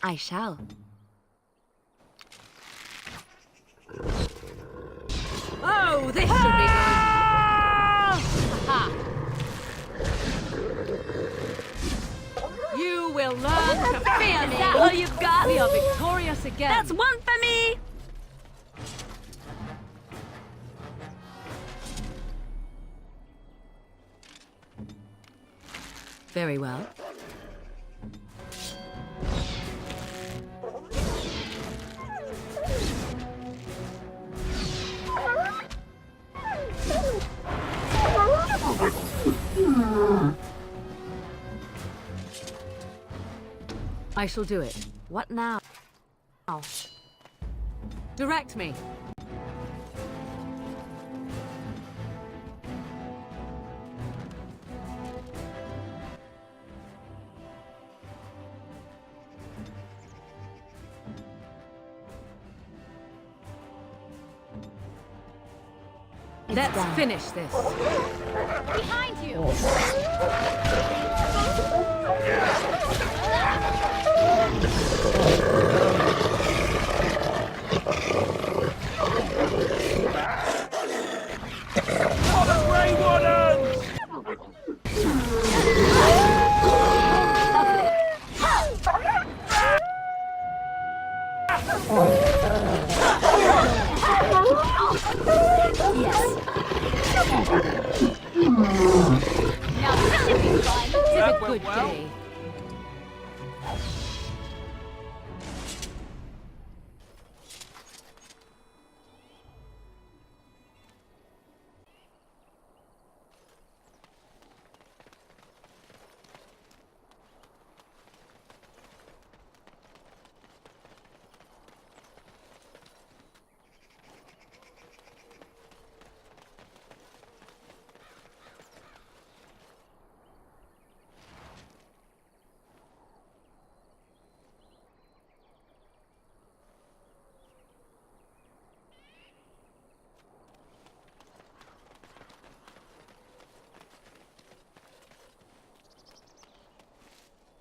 I shall. Oh, this should be good. Ha! You will learn to fear me. Is that all you've got? We are victorious again. That's one for me! Very well. I shall do it. What now? Direct me. Let's finish this. Behind you! Now this should be fun. It's a good day.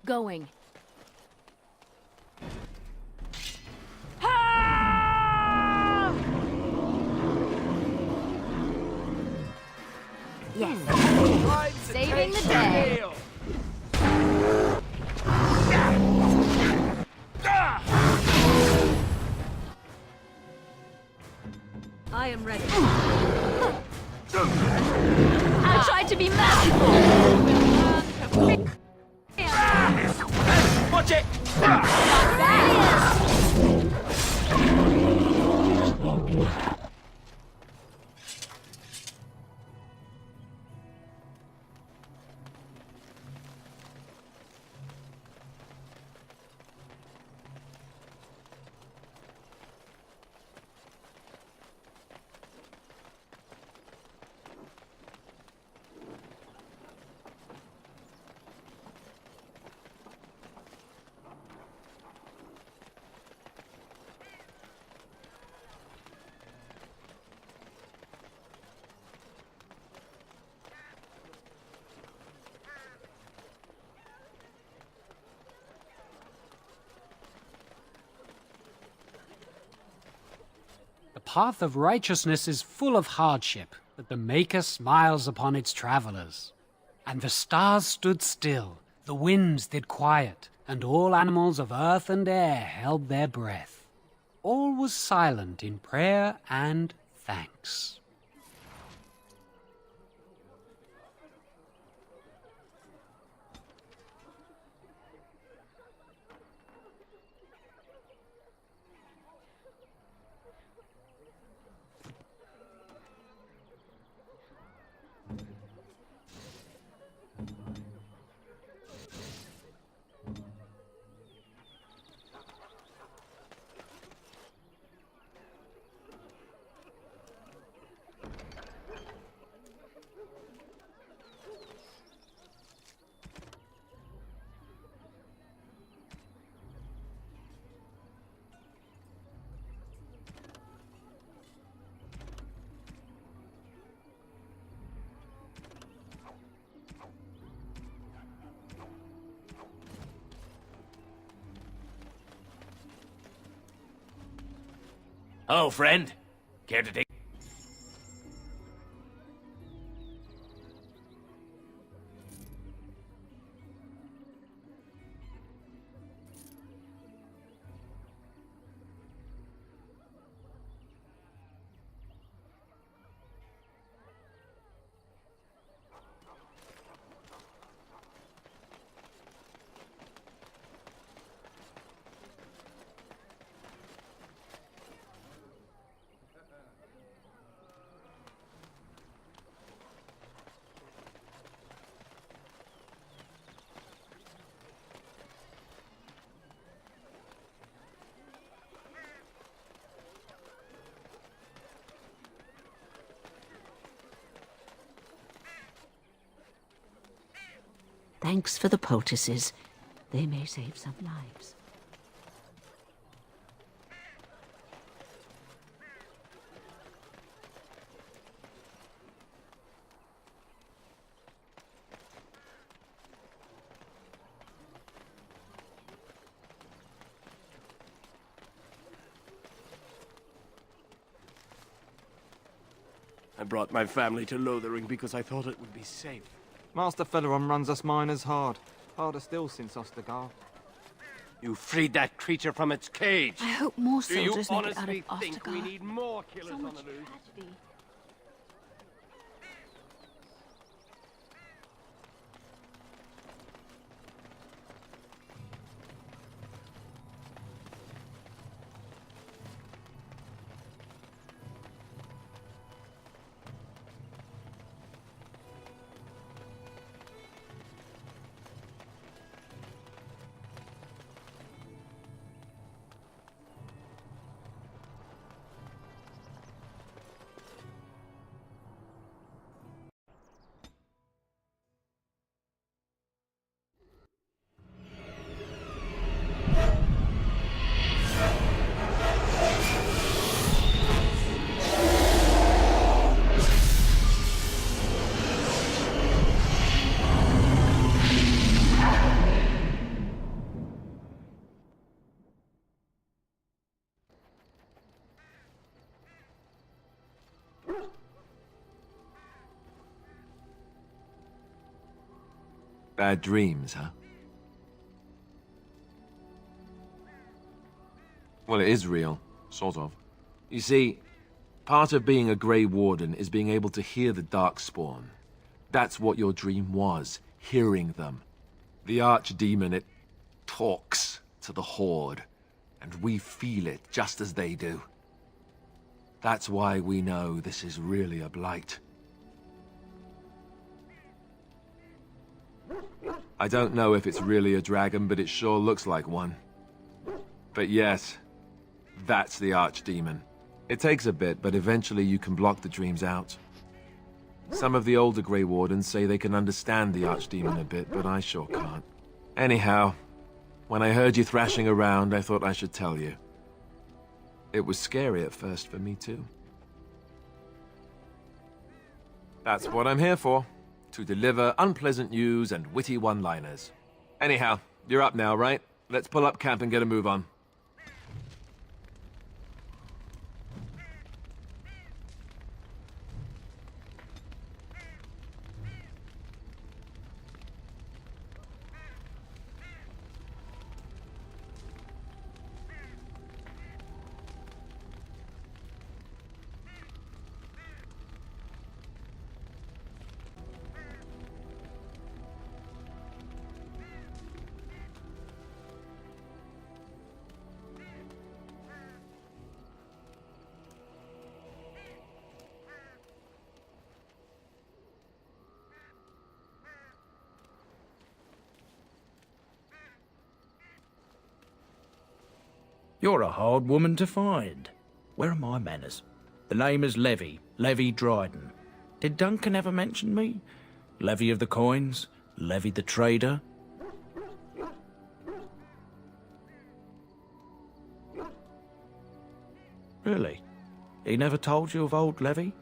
Going. Yes. Saving the day. I am ready. I tried to be merciful. Watch it! The path of righteousness is full of hardship, but the Maker smiles upon its travelers. And the stars stood still, the winds did quiet, and all animals of earth and air held their breath. All was silent in prayer and thanks. Oh, friend. Care to take... Thanks for the poultices. They may save some lives. I brought my family to Lothering because I thought it would be safe. Master Feleron runs us miners hard. Harder still since Ostergar. You freed that creature from its cage. I hope more Do you soldiers make it out of honestly think we Ostergar. need more killers So on much the loose? tragedy. Bad dreams, huh? Well, it is real. Sort of. You see, part of being a Grey Warden is being able to hear the Darkspawn. That's what your dream was, hearing them. The Archdemon, it talks to the Horde, and we feel it just as they do. That's why we know this is really a blight. I don't know if it's really a dragon, but it sure looks like one. But yes, that's the Archdemon. It takes a bit, but eventually you can block the dreams out. Some of the older Grey Wardens say they can understand the Archdemon a bit, but I sure can't. Anyhow, when I heard you thrashing around, I thought I should tell you. It was scary at first for me too. That's what I'm here for. To deliver unpleasant news and witty one-liners. Anyhow, you're up now, right? Let's pull up camp and get a move on. You're a hard woman to find. Where are my manners? The name is Levy, Levy Dryden. Did Duncan ever mention me? Levy of the coins, Levy the trader. Really? He never told you of old Levy?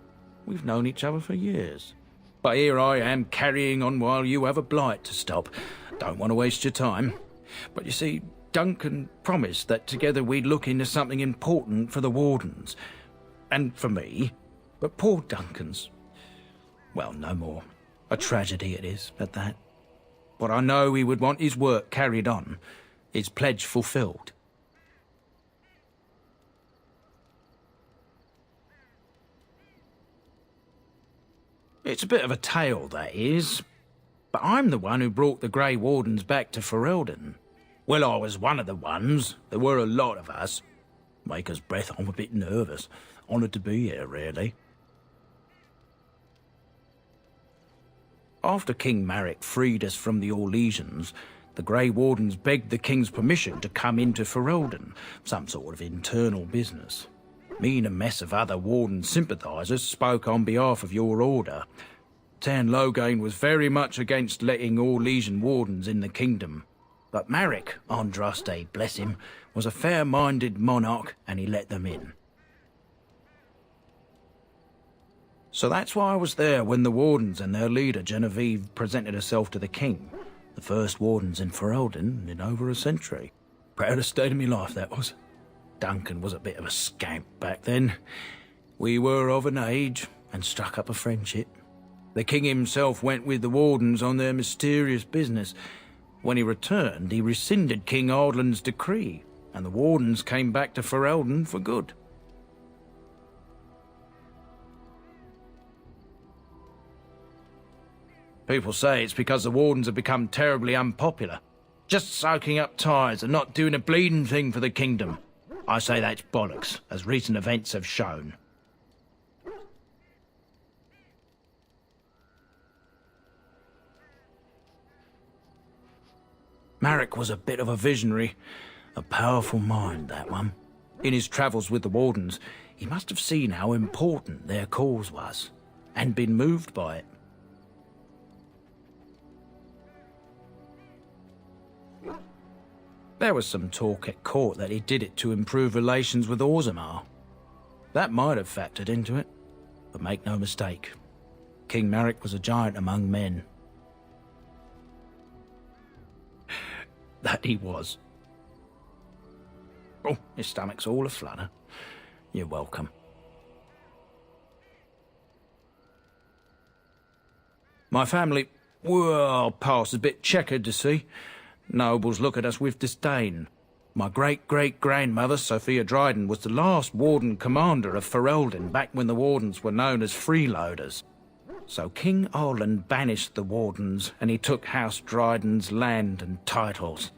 We've known each other for years. But here I am carrying on while you have a blight to stop. Don't want to waste your time. But you see, Duncan promised that together we'd look into something important for the Wardens. And for me. But poor Duncan's... well, no more. A tragedy it is, at that. But I know he would want his work carried on, his pledge fulfilled. It's a bit of a tale, that is. But I'm the one who brought the Grey Wardens back to Ferelden. Well, I was one of the ones. There were a lot of us. Maker's breath, I'm a bit nervous. Honoured to be here, really. After King Marek freed us from the Orlesians, the Grey Wardens begged the King's permission to come into Ferelden, some sort of internal business. Me and a mess of other Warden sympathisers spoke on behalf of your order. Tan Loghain was very much against letting Orlesian Wardens in the kingdom. But Marek, Andraste, bless him, was a fair-minded monarch and he let them in. So that's why I was there when the Wardens and their leader, Genevieve, presented herself to the King. The first Wardens in Ferelden in over a century. Proudest day of my life, that was. Duncan was a bit of a scamp back then. We were of an age and struck up a friendship. The King himself went with the Wardens on their mysterious business. When he returned, he rescinded King Ardlan's decree, and the Wardens came back to Ferelden for good. People say it's because the Wardens have become terribly unpopular. Just soaking up tires and not doing a bleeding thing for the kingdom. I say that's bollocks, as recent events have shown. Marek was a bit of a visionary. A powerful mind, that one. In his travels with the Wardens, he must have seen how important their cause was, and been moved by it. There was some talk at court that he did it to improve relations with Orzammar. That might have factored into it, but make no mistake, King Marek was a giant among men. That he was. Oh, his stomach's all aflutter. You're welcome. My family, well, past a bit checkered to see. Nobles look at us with disdain. My great-great-grandmother, Sophia Dryden, was the last Warden Commander of Ferelden back when the Wardens were known as freeloaders. So King Arlan banished the Wardens and he took House Dryden's land and titles.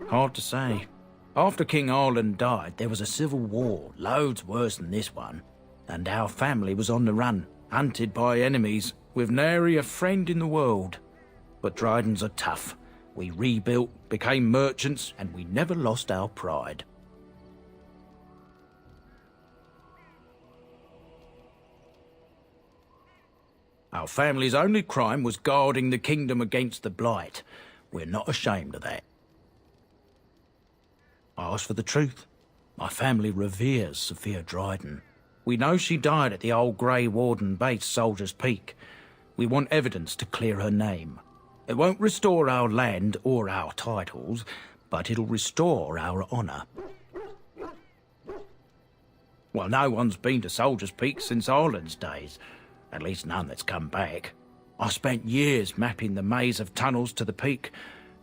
Hard to say. After King Arlan died, there was a civil war, loads worse than this one, and our family was on the run, hunted by enemies, with nary a friend in the world. But Drydens are tough. We rebuilt, became merchants, and we never lost our pride. Our family's only crime was guarding the kingdom against the Blight. We're not ashamed of that. I ask for the truth. My family reveres Sophia Dryden. We know she died at the old Grey Warden base, Soldier's Peak. We want evidence to clear her name. It won't restore our land or our titles, but it'll restore our honour. Well, no one's been to Soldier's Peak since Arlan's days. At least none that's come back. I spent years mapping the maze of tunnels to the peak,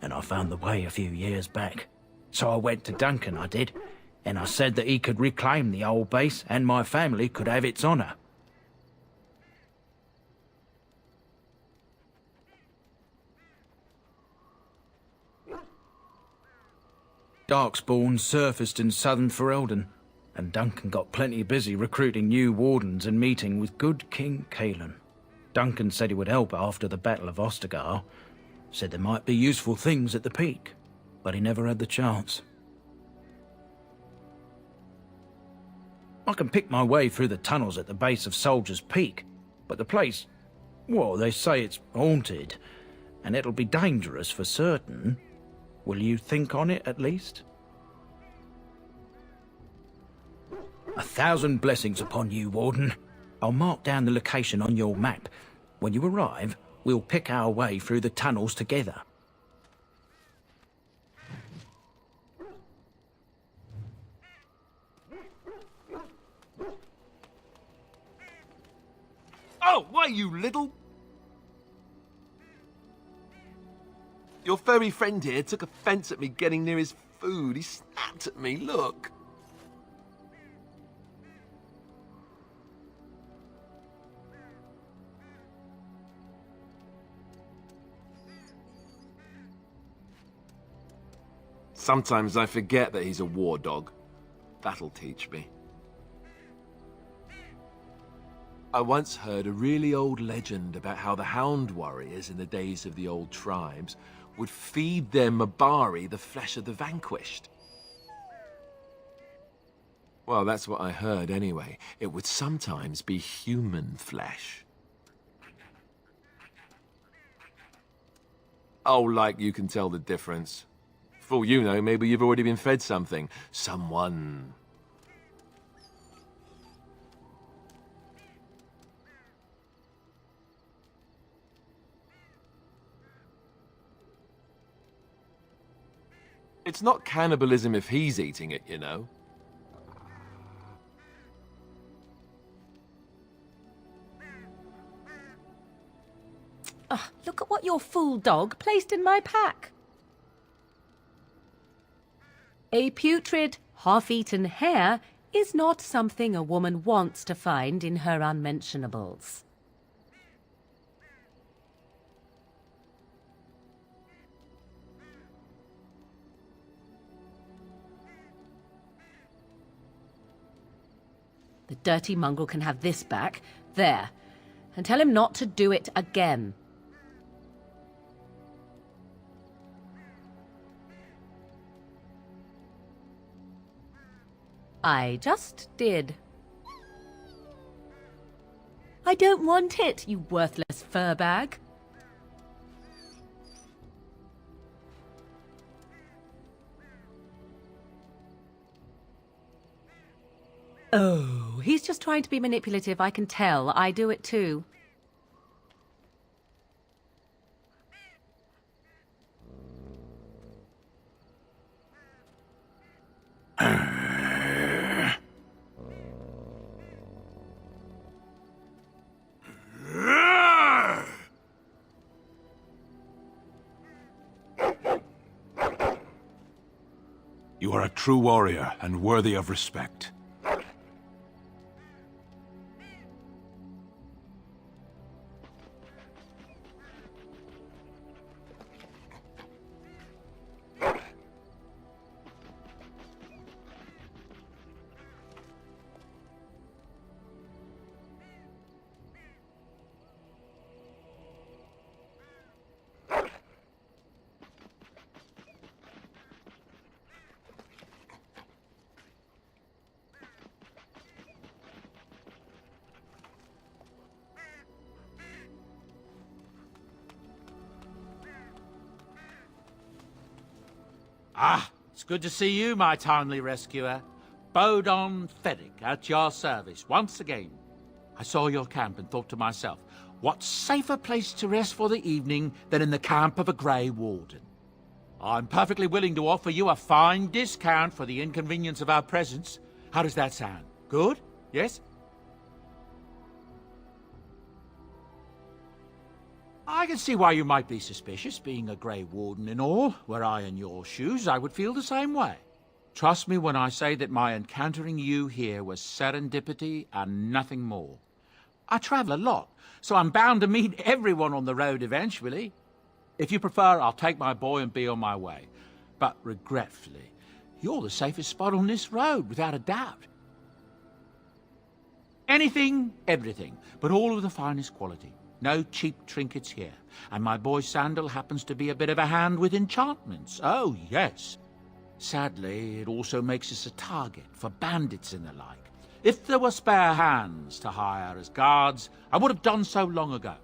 and I found the way a few years back. So I went to Duncan, I did, and I said that he could reclaim the old base and my family could have its honour. Darkspawn surfaced in southern Ferelden, and Duncan got plenty busy recruiting new Wardens and meeting with good King Cailan. Duncan said he would help after the Battle of Ostagar, said there might be useful things at the peak, but he never had the chance. I can pick my way through the tunnels at the base of Soldier's Peak, but the place, well, they say it's haunted, and it'll be dangerous for certain. Will you think on it, at least? 1,000 blessings upon you, Warden. I'll mark down the location on your map. When you arrive, We'll pick our way through the tunnels together. Oh, why, you little... Your furry friend here took offence at me getting near his food. He snapped at me, look. Sometimes I forget that he's a war dog. That'll teach me. I once heard a really old legend about how the hound warriors in the days of the old tribes would feed their Mabari the flesh of the vanquished. Well, that's what I heard anyway. It would sometimes be human flesh. Oh, like you can tell the difference. For all you know, maybe you've already been fed something. Someone. It's not cannibalism if he's eating it, you know. Look at what your fool dog placed in my pack. A putrid, half-eaten hare is not something a woman wants to find in her unmentionables. The dirty mongrel can have this back. There. And tell him not to do it again. I just did. I don't want it, you worthless fur bag. Oh, he's just trying to be manipulative, I can tell. I do it too. You are a true warrior and worthy of respect. Ah, it's good to see you, my timely rescuer. Bodon Feddick, at your service, once again. I saw your camp and thought to myself, what safer place to rest for the evening than in the camp of a Grey Warden? I'm perfectly willing to offer you a fine discount for the inconvenience of our presence. How does that sound? Good? Yes? I can see why you might be suspicious, being a Grey Warden and all. Were I in your shoes, I would feel the same way. Trust me when I say that my encountering you here was serendipity and nothing more. I travel a lot, so I'm bound to meet everyone on the road eventually. If you prefer, I'll take my boy and be on my way. But regretfully, you're the safest spot on this road, without a doubt. Anything, everything, but all of the finest quality. No cheap trinkets here. And my boy Sandal happens to be a bit of a hand with enchantments. Oh, yes. Sadly, it also makes us a target for bandits and the like. If there were spare hands to hire as guards, I would have done so long ago.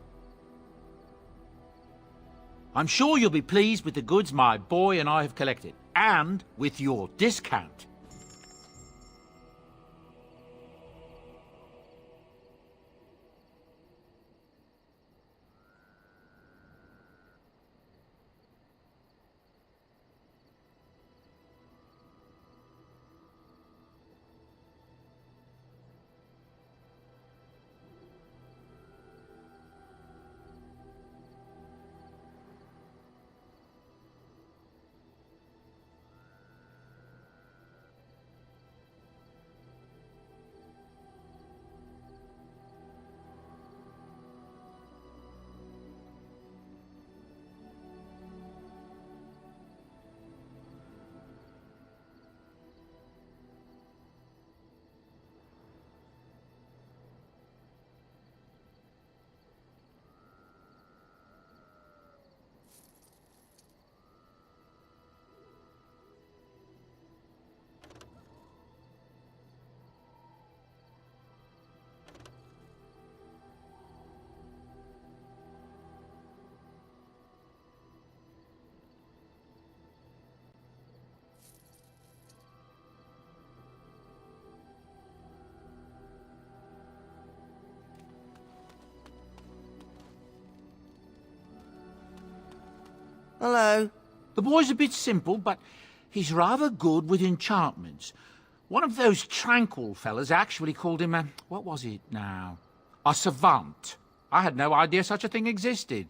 I'm sure you'll be pleased with the goods my boy and I have collected, and with your discount. Hello. The boy's a bit simple, but he's rather good with enchantments. One of those tranquil fellas actually called him a... what was it now? A savant. I had no idea such a thing existed.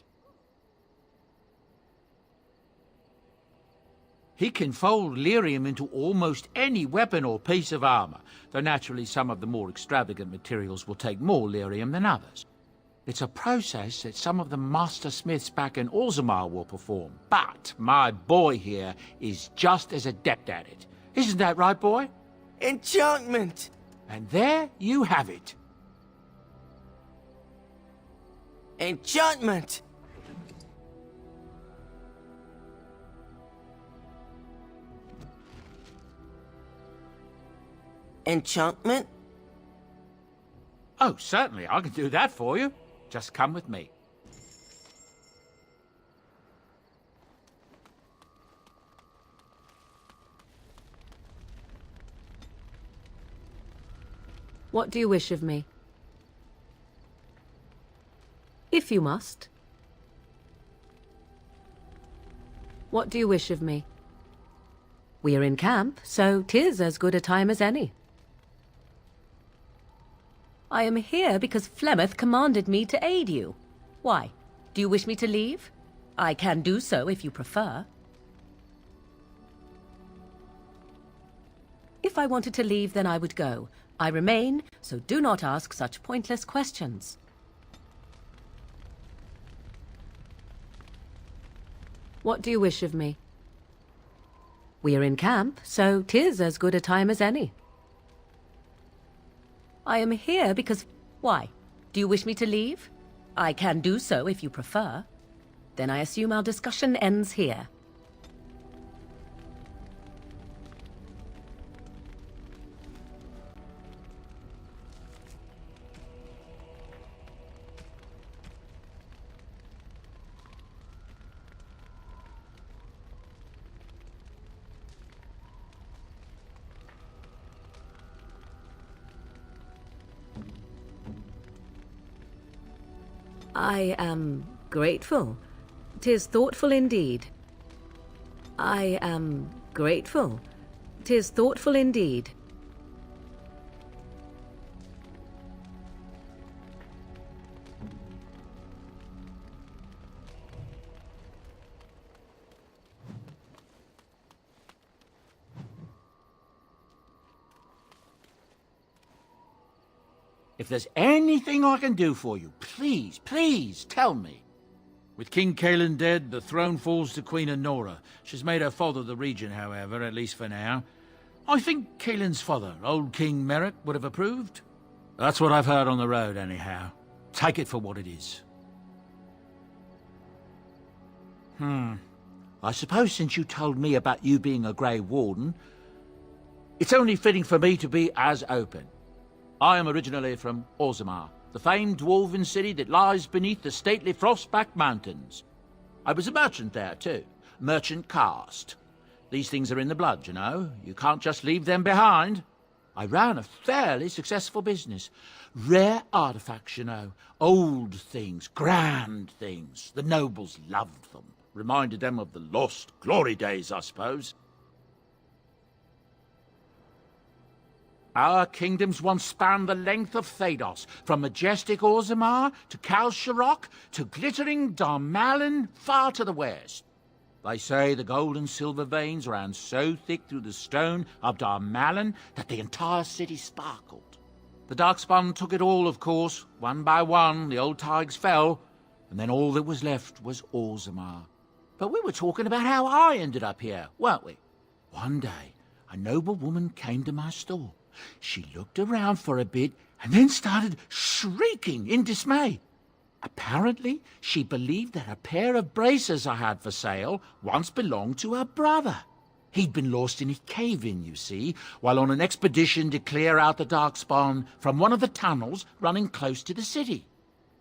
He can fold lyrium into almost any weapon or piece of armor, though naturally some of the more extravagant materials will take more lyrium than others. It's a process that some of the master smiths back in Orzammar will perform, but my boy here is just as adept at it. Isn't that right, boy? Enchantment! And there you have it. Enchantment! Enchantment? Oh, certainly, I can do that for you. Just come with me. What do you wish of me? If you must. What do you wish of me? We are in camp, so 'tis as good a time as any. I am here because Flemeth commanded me to aid you. Why? Do you wish me to leave? I can do so if you prefer. If I wanted to leave, then I would go. I remain, so do not ask such pointless questions. What do you wish of me? We are in camp, so 'tis as good a time as any. I am here because... Why? Do you wish me to leave? I can do so if you prefer. Then I assume our discussion ends here. I am grateful. 'Tis thoughtful indeed. I am grateful. 'Tis thoughtful indeed. If there's anything I can do for you, please, please tell me. With King Cailan dead, the throne falls to Queen Honora. She's made her father the regent, however, at least for now. I think Cailan's father, old King Merrick, would have approved. That's what I've heard on the road, anyhow. Take it for what it is. I suppose since you told me about you being a Grey Warden, it's only fitting for me to be as open. I am originally from Orzammar, the famed dwarven city that lies beneath the stately Frostback Mountains. I was a merchant there, too. Merchant caste. These things are in the blood, you know. You can't just leave them behind. I ran a fairly successful business. Rare artifacts, you know. Old things, grand things. The nobles loved them. Reminded them of the lost glory days, I suppose. Our kingdoms once spanned the length of Thados, from majestic Orzammar to Kal Sharok to glittering Darmalin far to the west. They say the gold and silver veins ran so thick through the stone of Darmalin that the entire city sparkled. The Darkspawn took it all, of course. One by one, the old Tigers fell, and then all that was left was Orzammar. But we were talking about how I ended up here, weren't we? One day, a noble woman came to my store. She looked around for a bit and then started shrieking in dismay. Apparently, she believed that a pair of braces I had for sale once belonged to her brother. He'd been lost in a cave-in, you see, while on an expedition to clear out the Darkspawn from one of the tunnels running close to the city.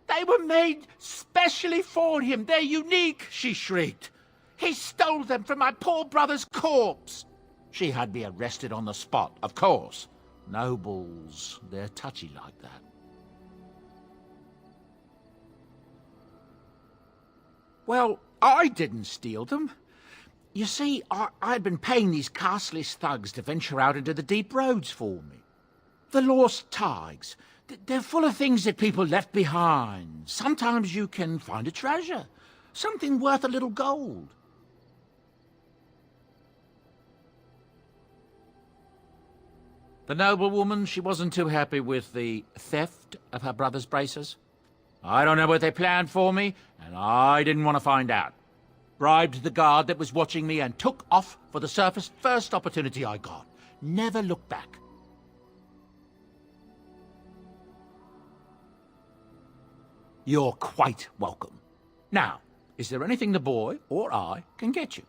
They were made specially for him. They're unique, she shrieked. He stole them from my poor brother's corpse. She had me arrested on the spot, of course. Nobles, they're touchy like that. Well, I didn't steal them. You see, I'd been paying these castless thugs to venture out into the deep roads for me. The lost tigers. They're full of things that people left behind. Sometimes you can find a treasure. Something worth a little gold. The noblewoman, she wasn't too happy with the theft of her brother's braces. I don't know what they planned for me, and I didn't want to find out. Bribed the guard that was watching me and took off for the surface first opportunity I got. Never looked back. You're quite welcome. Now, is there anything the boy or I can get you?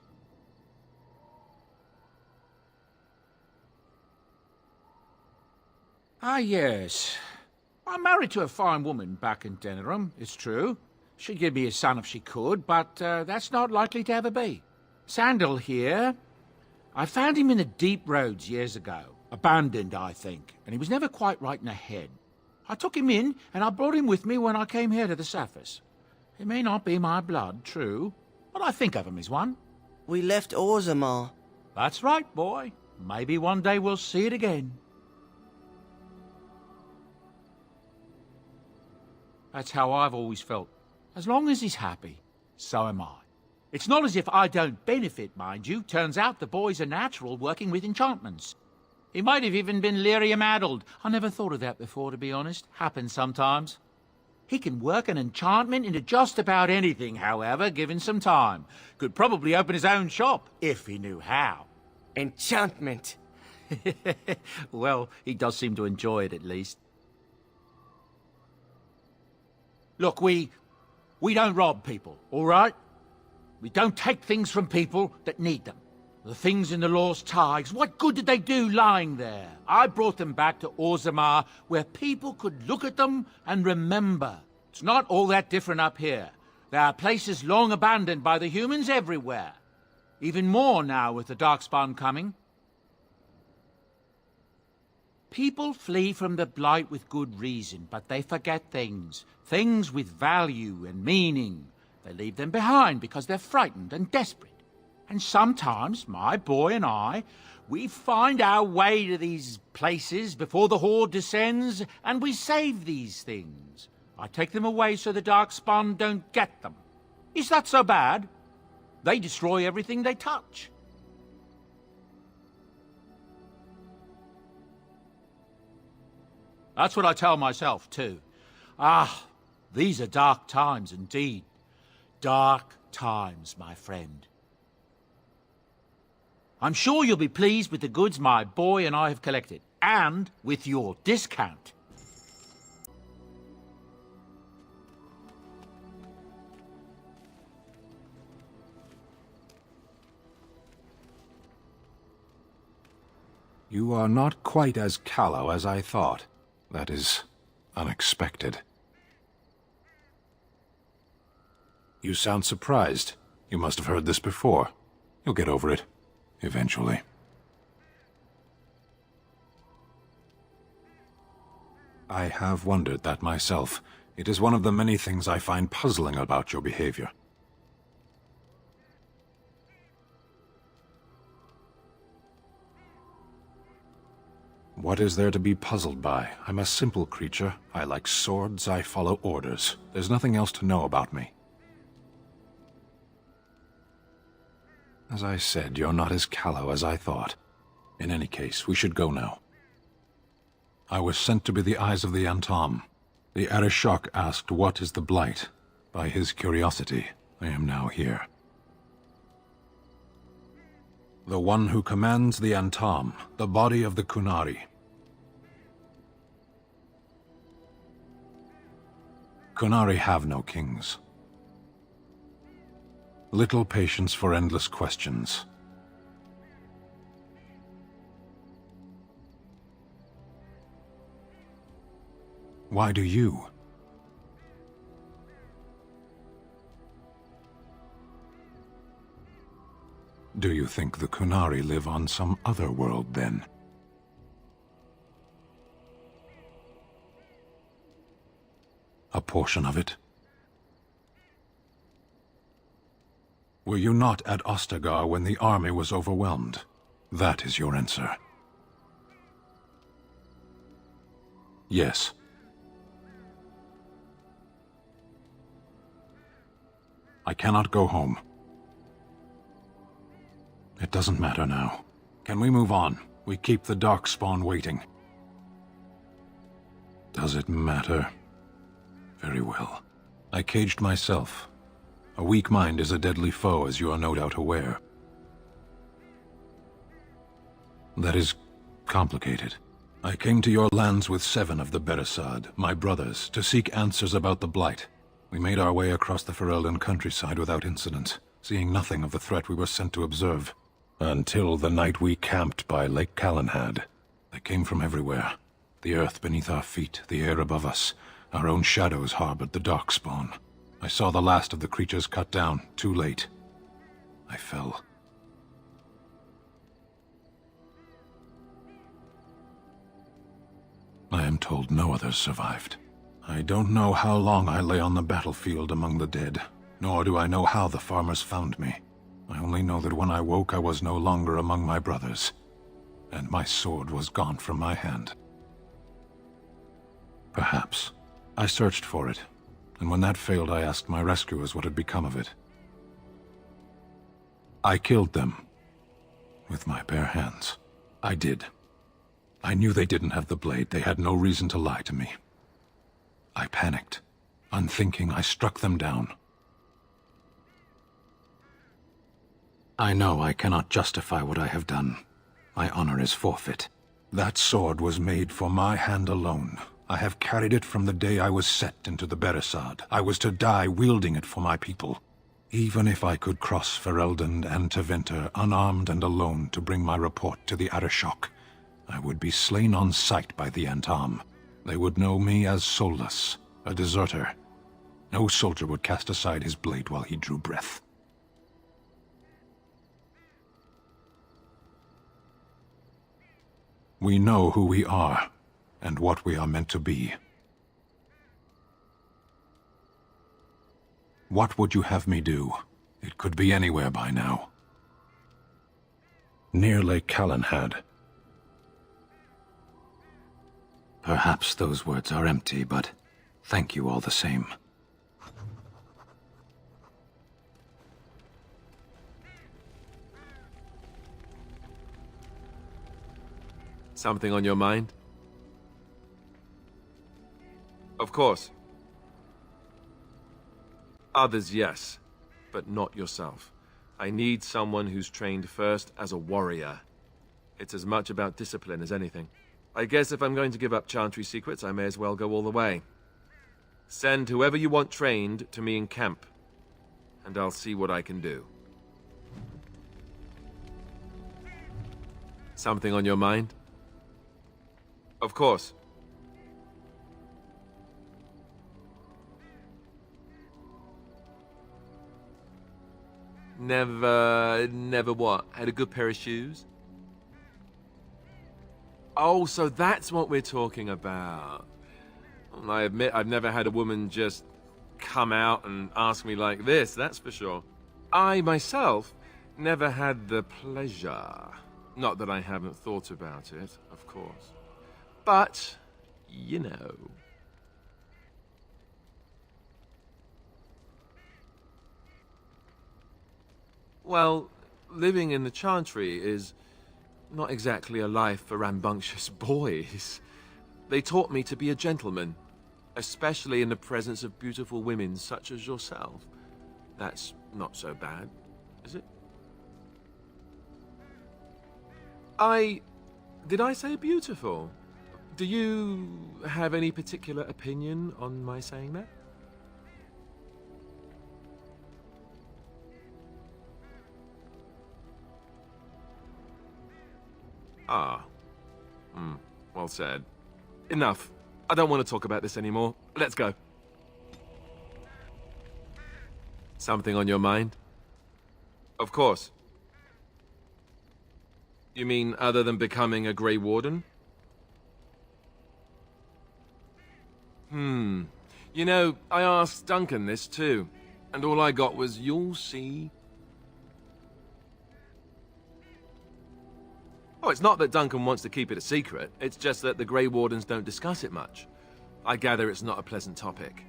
Ah, yes. I'm married to a fine woman back in Denerim, it's true. She'd give me a son if she could, but that's not likely to ever be. Sandal here. I found him in the deep roads years ago. Abandoned, I think, and he was never quite right in the head. I took him in, and I brought him with me when I came here to the surface. He may not be my blood, true, but I think of him as one. We left Orzammar. That's right, boy. Maybe one day we'll see it again. That's how I've always felt. As long as he's happy, so am I. It's not as if I don't benefit, mind you. Turns out the boy's a natural working with enchantments. He might have even been lyrium-addled. I never thought of that before, to be honest. Happens sometimes. He can work an enchantment into just about anything, however, given some time. Could probably open his own shop, if he knew how. Enchantment. Well, he does seem to enjoy it, at least. Look, we don't rob people, all right? We don't take things from people that need them. The things in the lost tigers, what good did they do lying there? I brought them back to Orzammar, where people could look at them and remember. It's not all that different up here. There are places long abandoned by the humans everywhere. Even more now with the Darkspawn coming. People flee from the Blight with good reason, but they forget things. Things with value and meaning. They leave them behind because they're frightened and desperate. And sometimes, my boy and I, we find our way to these places before the Horde descends, and we save these things. I take them away so the Darkspawn don't get them. Is that so bad? They destroy everything they touch. That's what I tell myself, too. Ah, these are dark times indeed. Dark times, my friend. I'm sure you'll be pleased with the goods my boy and I have collected, and with your discount. You are not quite as callow as I thought. That is unexpected. You sound surprised. You must have heard this before. You'll get over it, eventually. I have wondered that myself. It is one of the many things I find puzzling about your behavior. What is there to be puzzled by? I'm a simple creature. I like swords, I follow orders. There's nothing else to know about me. As I said, you're not as callow as I thought. In any case, we should go now. I was sent to be the eyes of the Antom. The Arishok asked what is the Blight. By his curiosity, I am now here. The one who commands the Antom, the body of the Kunari. Kunari have no kings. Little patience for endless questions. Why do you? Do you think the Kunari live on some other world, then? A portion of it? Were you not at Ostagar when the army was overwhelmed? That is your answer. Yes. I cannot go home. It doesn't matter now. Can we move on? We keep the Darkspawn waiting. Does it matter? Very well. I caged myself. A weak mind is a deadly foe, as you are no doubt aware. That is complicated. I came to your lands with 7 of the Beresad, my brothers, to seek answers about the Blight. We made our way across the Ferelden countryside without incident, seeing nothing of the threat we were sent to observe. Until the night we camped by Lake Calenhad. They came from everywhere. The earth beneath our feet, the air above us. Our own shadows harbored the Darkspawn. I saw the last of the creatures cut down, too late. I fell. I am told no others survived. I don't know how long I lay on the battlefield among the dead, nor do I know how the farmers found me. I only know that when I woke I was no longer among my brothers, and my sword was gone from my hand. Perhaps. I searched for it, and when that failed I asked my rescuers what had become of it. I killed them. With my bare hands. I did. I knew they didn't have the blade. They had no reason to lie to me. I panicked. Unthinking, I struck them down. I know I cannot justify what I have done. My honor is forfeit. That sword was made for my hand alone. I have carried it from the day I was set into the Beresad. I was to die wielding it for my people. Even if I could cross Ferelden and Tevinter unarmed and alone to bring my report to the Arishok, I would be slain on sight by the Antam. They would know me as soulless, a deserter. No soldier would cast aside his blade while he drew breath. We know who we are, and what we are meant to be. What would you have me do? It could be anywhere by now. Near Lake Calenhad. Perhaps those words are empty, but thank you all the same. Something on your mind? Of course. Others, yes, but not yourself. I need someone who's trained first as a warrior. It's as much about discipline as anything. I guess if I'm going to give up Chantry secrets, I may as well go all the way. Send whoever you want trained to me in camp, and I'll see what I can do. Something on your mind? Of course. Never what? Had a good pair of shoes? Oh, so that's what we're talking about. Well, I admit I've never had a woman just come out and ask me like this, that's for sure. I, myself, never had the pleasure. Not that I haven't thought about it, of course. But, you know. Well, living in the Chantry is not exactly a life for rambunctious boys. They taught me to be a gentleman, especially in the presence of beautiful women such as yourself. That's not so bad, is it? Did I say beautiful? Do you have any particular opinion on my saying that? Ah. Well said. Enough. I don't want to talk about this anymore. Let's go. Something on your mind? Of course. You mean other than becoming a Grey Warden? You know, I asked Duncan this too, and all I got was, "You'll see." Oh, it's not that Duncan wants to keep it a secret. It's just that the Grey Wardens don't discuss it much. I gather it's not a pleasant topic.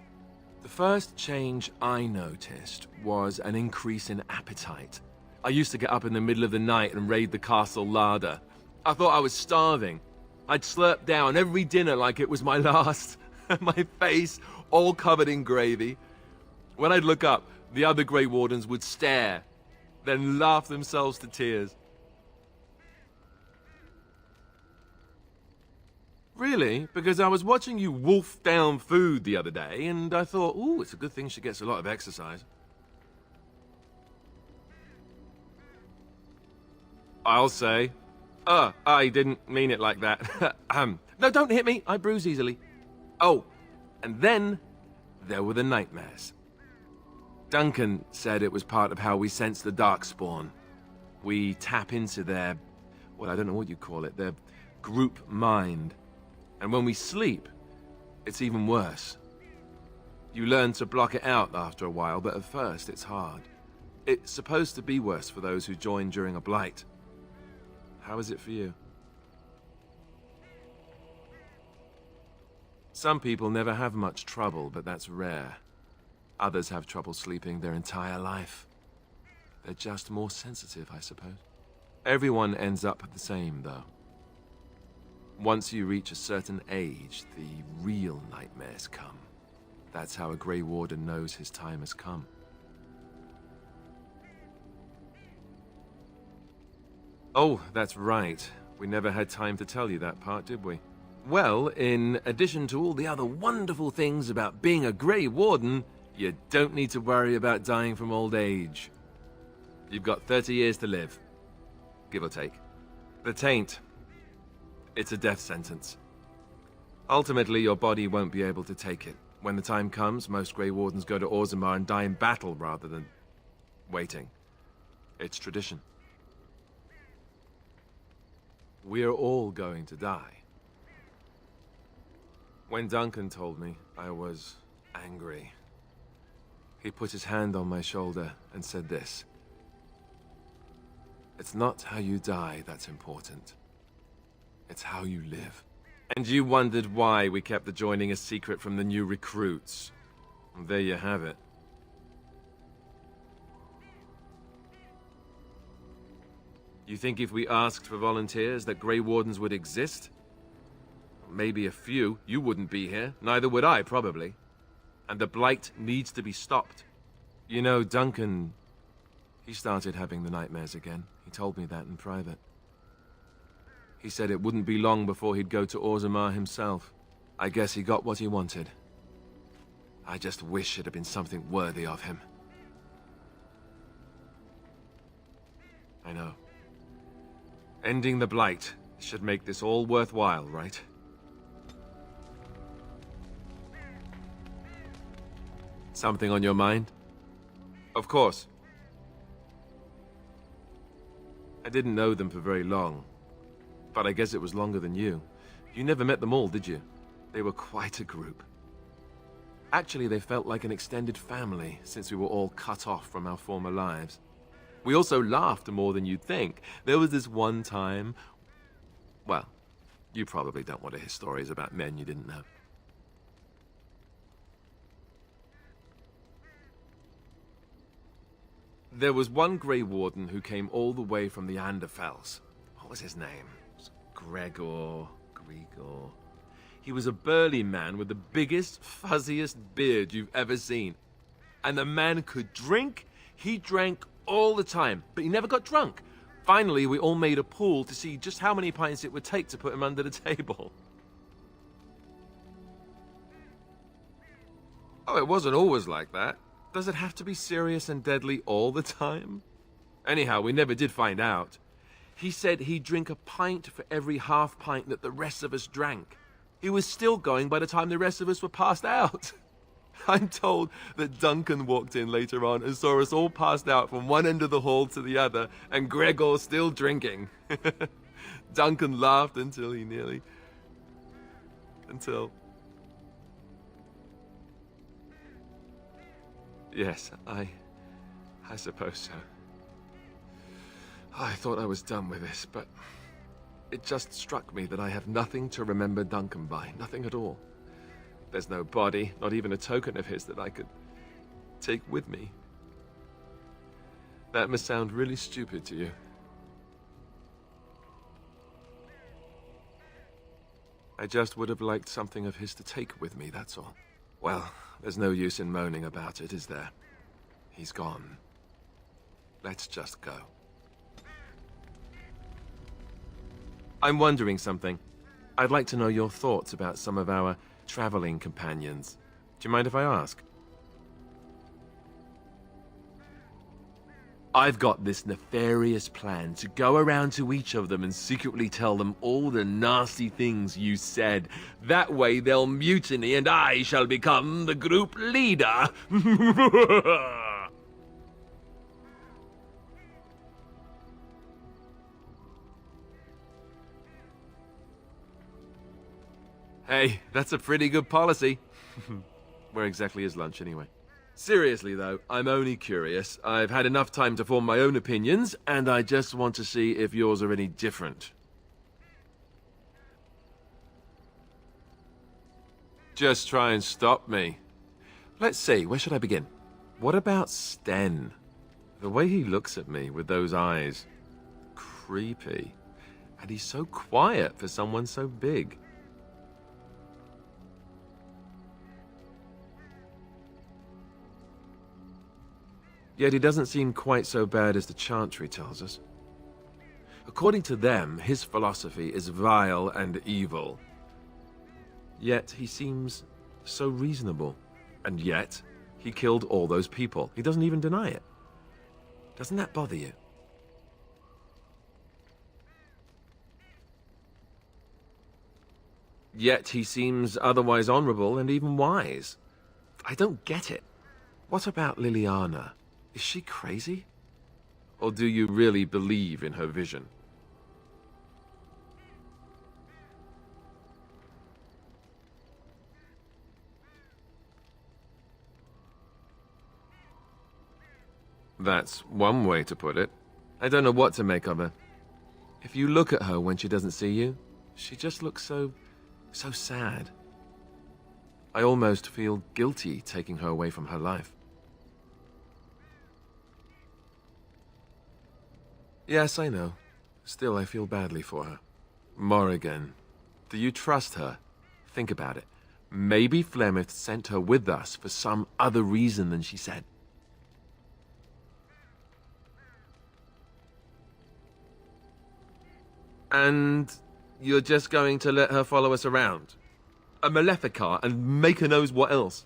The first change I noticed was an increase in appetite. I used to get up in the middle of the night and raid the castle larder. I thought I was starving. I'd slurp down every dinner like it was my last. My face all covered in gravy. When I'd look up, the other Grey Wardens would stare, then laugh themselves to tears. Really? Because I was watching you wolf down food the other day, and I thought, ooh, it's a good thing she gets a lot of exercise. I'll say. I didn't mean it like that. No, don't hit me. I bruise easily. Oh, and then there were the nightmares. Duncan said it was part of how we sense the Darkspawn. We tap into their, well, I don't know what you call it, their group mind. And when we sleep, it's even worse. You learn to block it out after a while, but at first it's hard. It's supposed to be worse for those who join during a blight. How is it for you? Some people never have much trouble, but that's rare. Others have trouble sleeping their entire life. They're just more sensitive, I suppose. Everyone ends up the same, though. Once you reach a certain age, the real nightmares come. That's how a Grey Warden knows his time has come. Oh, that's right. We never had time to tell you that part, did we? Well, in addition to all the other wonderful things about being a Grey Warden, you don't need to worry about dying from old age. You've got 30 years to live, give or take. The taint. It's a death sentence. Ultimately, your body won't be able to take it. When the time comes, most Grey Wardens go to Orzammar and die in battle rather than waiting. It's tradition. We're all going to die. When Duncan told me, I was angry. He put his hand on my shoulder and said this. It's not how you die that's important. It's how you live. And you wondered why we kept the joining a secret from the new recruits. And there you have it. You think if we asked for volunteers that Grey Wardens would exist? Maybe a few. You wouldn't be here. Neither would I, probably. And the blight needs to be stopped. You know, Duncan, he started having the nightmares again. He told me that in private. He said it wouldn't be long before he'd go to Orzammar himself. I guess he got what he wanted. I just wish it had been something worthy of him. I know. Ending the blight should make this all worthwhile, right? Something on your mind? Of course. I didn't know them for very long, but I guess it was longer than you. You never met them all, did you? They were quite a group. Actually, they felt like an extended family, since we were all cut off from our former lives. We also laughed more than you'd think. There was this one time... Well, you probably don't want to hear stories about men you didn't know. There was one Grey Warden who came all the way from the Anderfells. What was his name? Gregor... He was a burly man with the biggest, fuzziest beard you've ever seen. And the man could drink. He drank all the time, but he never got drunk. Finally, we all made a pool to see just how many pints it would take to put him under the table. Oh, it wasn't always like that. Does it have to be serious and deadly all the time? Anyhow, we never did find out. He said he'd drink a pint for every half pint that the rest of us drank. He was still going by the time the rest of us were passed out. I'm told that Duncan walked in later on and saw us all passed out from one end of the hall to the other, and Gregor still drinking. Duncan laughed until he nearly... Yes, I suppose so. I thought I was done with this, but It just struck me that I have nothing to remember Duncan by. Nothing at all. There's no body, not even a token of his that I could take with me. That must sound really stupid to you. I just would have liked something of his to take with me, that's all. Well, there's no use in moaning about it, is there? He's gone. Let's just go. I'm wondering something. I'd like to know your thoughts about some of our traveling companions. Do you mind if I ask? I've got this nefarious plan to go around to each of them and secretly tell them all the nasty things you said. That way they'll mutiny and I shall become the group leader. Hey, that's a pretty good policy. Where exactly is lunch anyway? Seriously though, I'm only curious. I've had enough time to form my own opinions, and I just want to see if yours are any different. Just try and stop me. Let's see, where should I begin? What about Sten? The way he looks at me with those eyes. Creepy. And he's so quiet for someone so big. Yet he doesn't seem quite so bad as the Chantry tells us. According to them, his philosophy is vile and evil. Yet he seems so reasonable. And yet, he killed all those people. He doesn't even deny it. Doesn't that bother you? Yet he seems otherwise honorable and even wise. I don't get it. What about Liliana? Is she crazy? Or do you really believe in her vision? That's one way to put it. I don't know what to make of her. If you look at her when she doesn't see you, she just looks so sad. I almost feel guilty taking her away from her life. Yes, I know. Still, I feel badly for her. Morrigan, do you trust her? Think about it. Maybe Flemeth sent her with us for some other reason than she said. And you're just going to let her follow us around? A Maleficar and make her knows what else?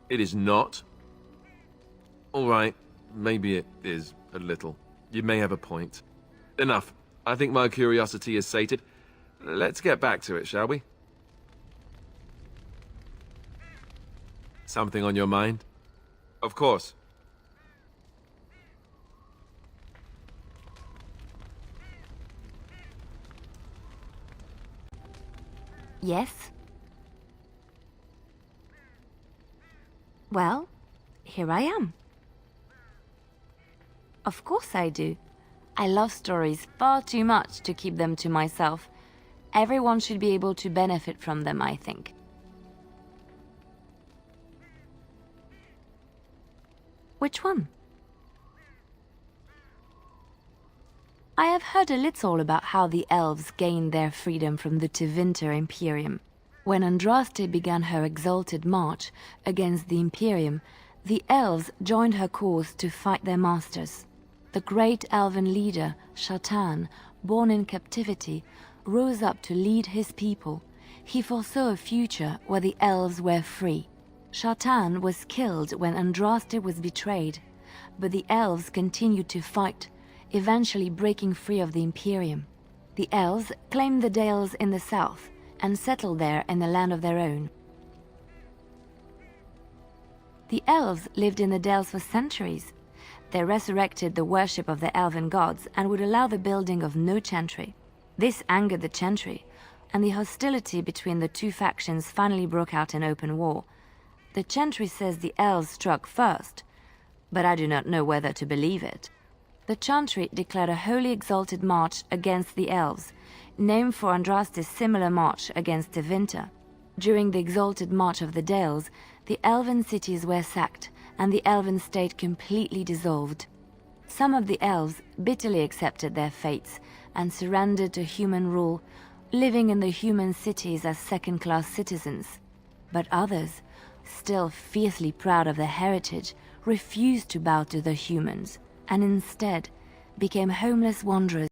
It is not. All right, maybe it is a little. You may have a point. Enough. I think my curiosity is sated. Let's get back to it, shall we? Something on your mind? Of course. Yes? Well, here I am. Of course I do. I love stories far too much to keep them to myself. Everyone should be able to benefit from them, I think. Which one? I have heard a little about how the elves gained their freedom from the Tevinter Imperium. When Andraste began her exalted march against the Imperium, the elves joined her cause to fight their masters. The great elven leader, Shatan, born in captivity, rose up to lead his people. He foresaw a future where the elves were free. Shatan was killed when Andraste was betrayed, but the elves continued to fight, eventually breaking free of the Imperium. The elves claimed the Dales in the south and settled there in a land of their own. The elves lived in the Dales for centuries. They resurrected the worship of the elven gods and would allow the building of no chantry. This angered the chantry, and the hostility between the two factions finally broke out in open war. The chantry says the elves struck first, but I do not know whether to believe it. The Chantry declared a wholly exalted march against the elves, named for Andraste's similar march against Tevinter. During the exalted march of the Dales, the elven cities were sacked, and the elven state completely dissolved. Some of the elves bitterly accepted their fates and surrendered to human rule, living in the human cities as second-class citizens. But others, still fiercely proud of their heritage, refused to bow to the humans, and instead became homeless wanderers